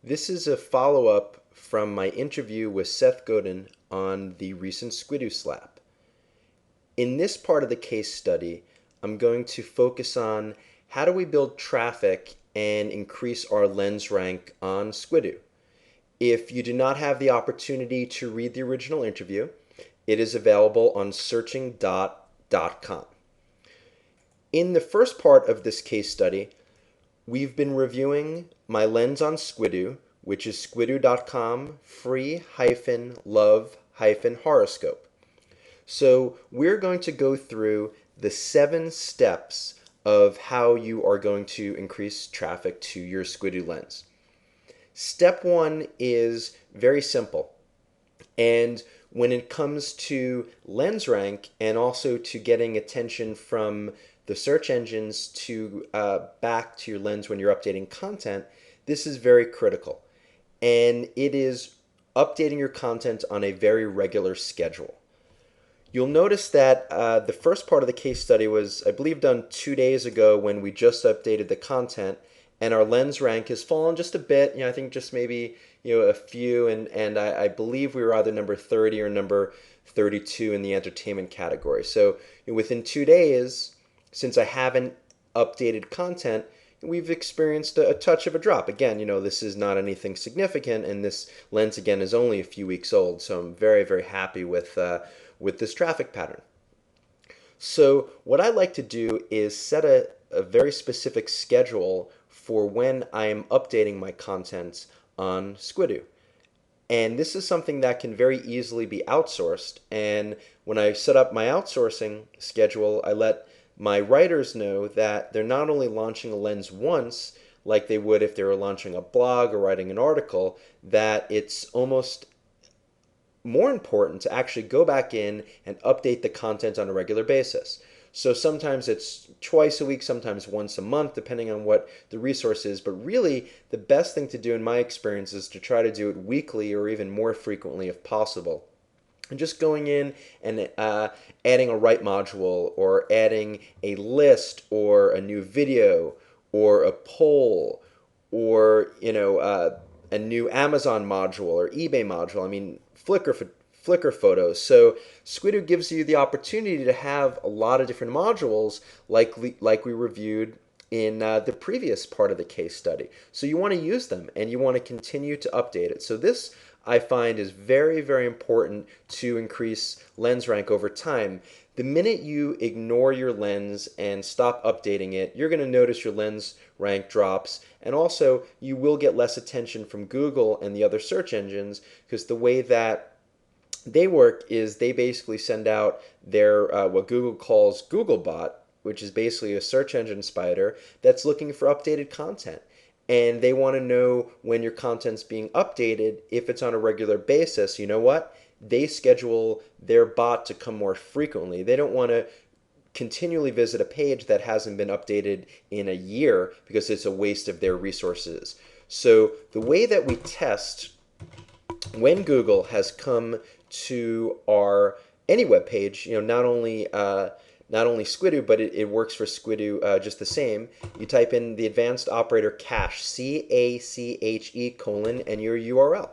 This is a follow-up from my interview with Seth Godin on the recent Squidoo slap. In this part of the case study, I'm going to focus on how do we build traffic and increase our lens rank on Squidoo. If you do not have the opportunity to read the original interview, it is available on SearchingDot.com. In the first part of this case study, we've been reviewing my lens on Squidoo, which is squidoo.com free-love-horoscope. So we're going to go through the 7 steps of how you are going to increase traffic to your Squidoo lens. Step 1 is very simple. And when it comes to lens rank and also to getting attention from the search engines to back to your lens when you're updating content, this is very critical. And it is updating your content on a very regular schedule. You'll notice that the first part of the case study was, I believe, done 2 days ago when we just updated the content, and our lens rank has fallen just a bit. I think just maybe a few, and I believe we were either number 30 or number 32 in the entertainment category. So within 2 days, since I haven't updated content, we've experienced a touch of a drop. Again, this is not anything significant, and this lens, again, is only a few weeks old, so I'm very, very happy with this traffic pattern. So what I like to do is set a very specific schedule for when I am updating my content on Squidoo. And this is something that can very easily be outsourced. And when I set up my outsourcing schedule, I let my writers know that they're not only launching a lens once, like they would if they were launching a blog or writing an article, that it's almost more important to actually go back in and update the content on a regular basis. So sometimes it's twice a week, sometimes once a month, depending on what the resource is. But really, the best thing to do in my experience is to try to do it weekly or even more frequently if possible. And just going in and adding a write module or adding a list or a new video or a poll or a new Amazon module or eBay module. I mean, Flickr photos. So Squidoo gives you the opportunity to have a lot of different modules like we reviewed in the previous part of the case study. So you want to use them and you want to continue to update it. So this, I find, is very, very important to increase lens rank over time. The minute you ignore your lens and stop updating it, you're going to notice your lens rank drops, and also you will get less attention from Google and the other search engines, because the way that they work is they basically send out their what Google calls Googlebot, which is basically a search engine spider that's looking for updated content. And they want to know when your content's being updated, if it's on a regular basis. You know what? They schedule their bot to come more frequently. They don't want to continually visit a page that hasn't been updated in a year because it's a waste of their resources. So the way that we test when Google has come to any web page, not only Squidoo, but it works for Squidoo just the same. You type in the advanced operator cache, CACHE : and your URL.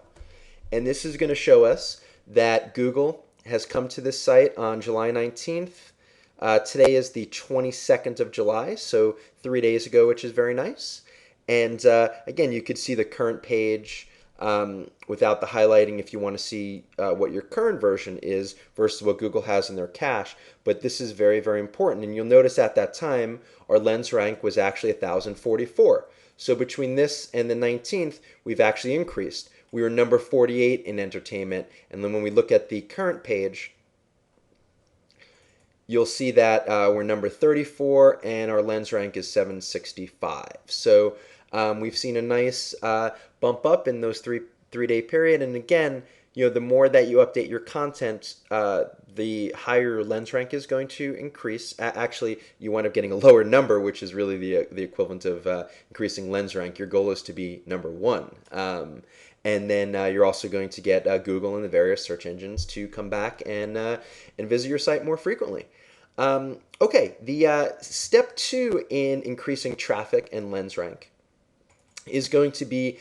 And this is going to show us that Google has come to this site on July 19th. Today is the 22nd of July, so 3 days ago, which is very nice. And again, you could see the current page without the highlighting if you want to see what your current version is versus what Google has in their cache. But this is very, very important. And you'll notice at that time, our lens rank was actually 1,044. So between this and the 19th, we've actually increased. We were number 48 in entertainment. And then when we look at the current page, you'll see that we're number 34 and our lens rank is 765. So we've seen a nice bump up in those three-day period. And again, the more that you update your content, the higher your lens rank is going to increase. Actually, you wind up getting a lower number, which is really the equivalent of increasing lens rank. Your goal is to be number 1. And then you're also going to get Google and the various search engines to come back and visit your site more frequently. Okay, the step 2 in increasing traffic and lens rank is going to be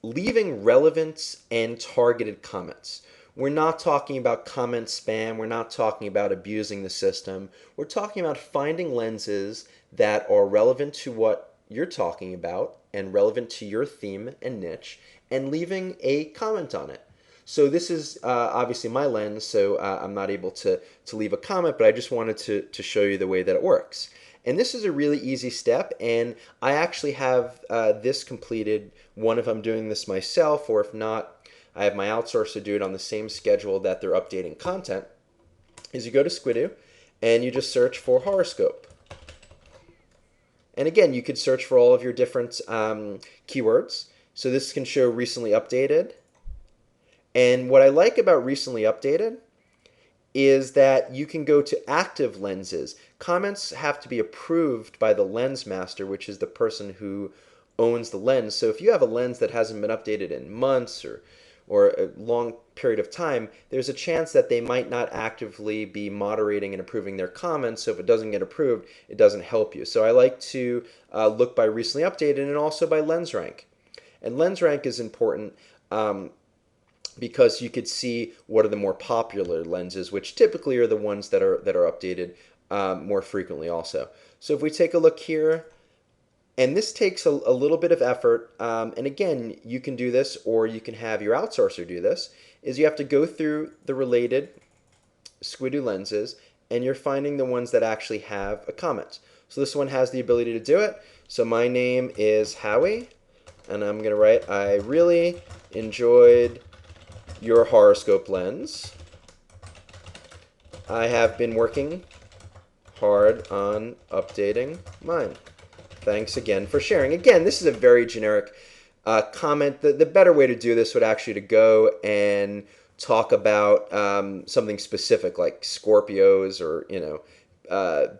leaving relevant and targeted comments. We're not talking about comment spam. We're not talking about abusing the system. We're talking about finding lenses that are relevant to what you're talking about and relevant to your theme and niche, and leaving a comment on it. So this is obviously my lens, so I'm not able to leave a comment, but I just wanted to show you the way that it works. And this is a really easy step, and I actually have this completed. One, if I'm doing this myself, or if not, I have my outsourcer do it on the same schedule that they're updating content, is you go to Squidoo, and you just search for horoscope. And again, you could search for all of your different keywords. So this can show recently updated. And what I like about recently updated is that you can go to active lenses. Comments have to be approved by the lens master, which is the person who owns the lens. So if you have a lens that hasn't been updated in months or a long period of time, there's a chance that they might not actively be moderating and approving their comments. So if it doesn't get approved, it doesn't help you. So I like to look by recently updated and also by lens rank. And lens rank is important because you could see what are the more popular lenses, which typically are the ones that are updated more frequently also. So if we take a look here, and this takes a little bit of effort, and again, you can do this or you can have your outsourcer do this, is you have to go through the related Squidoo lenses, and you're finding the ones that actually have a comment. So this one has the ability to do it. So my name is Howie, and I'm going to write, I really enjoyed your horoscope lens. I have been working hard on updating mine. Thanks again for sharing. Again, this is a very generic comment. The better way to do this would actually to go and talk about something specific like Scorpios, or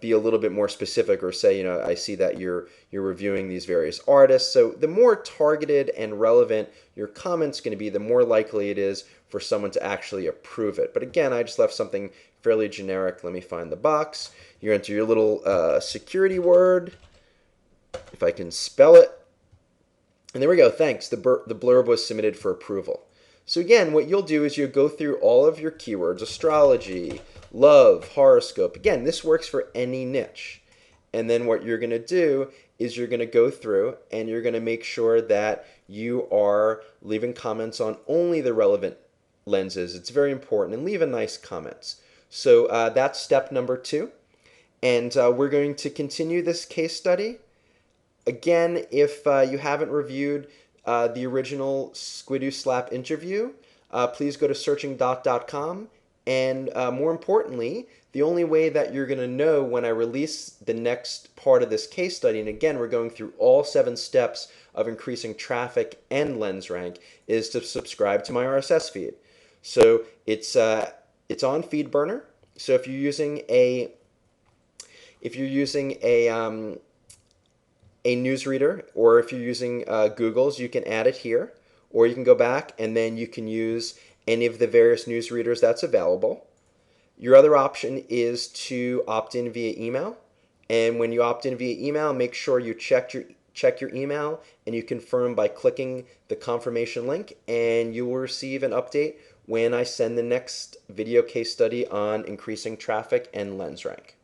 be a little bit more specific, or say, I see that you're reviewing these various artists. So the more targeted and relevant your comment's going to be, the more likely it is for someone to actually approve it. But again, I just left something fairly generic. Let me find the box. You enter your little security word, if I can spell it. And there we go. Thanks. The blurb was submitted for approval. So again, what you'll do is you'll go through all of your keywords: astrology, love, horoscope. Again, this works for any niche. And then what you're going to do is you're going to go through and you're going to make sure that you are leaving comments on only the relevant lenses. It's very important. And leave a nice comments. So that's step number 2. And we're going to continue this case study. Again, if you haven't reviewed the original Squidoo Slap interview, please go to searchingdot.com. And more importantly, the only way that you're going to know when I release the next part of this case study, and again, we're going through all 7 steps of increasing traffic and lens rank, is to subscribe to my RSS feed. So it's on FeedBurner. So if you're using a newsreader, or if you're using Google's, you can add it here, or you can go back and then you can use any of the various newsreaders that's available. Your other option is to opt in via email, and when you opt in via email, make sure you check your email and you confirm by clicking the confirmation link, and you will receive an update when I send the next video case study on increasing traffic and lens rank.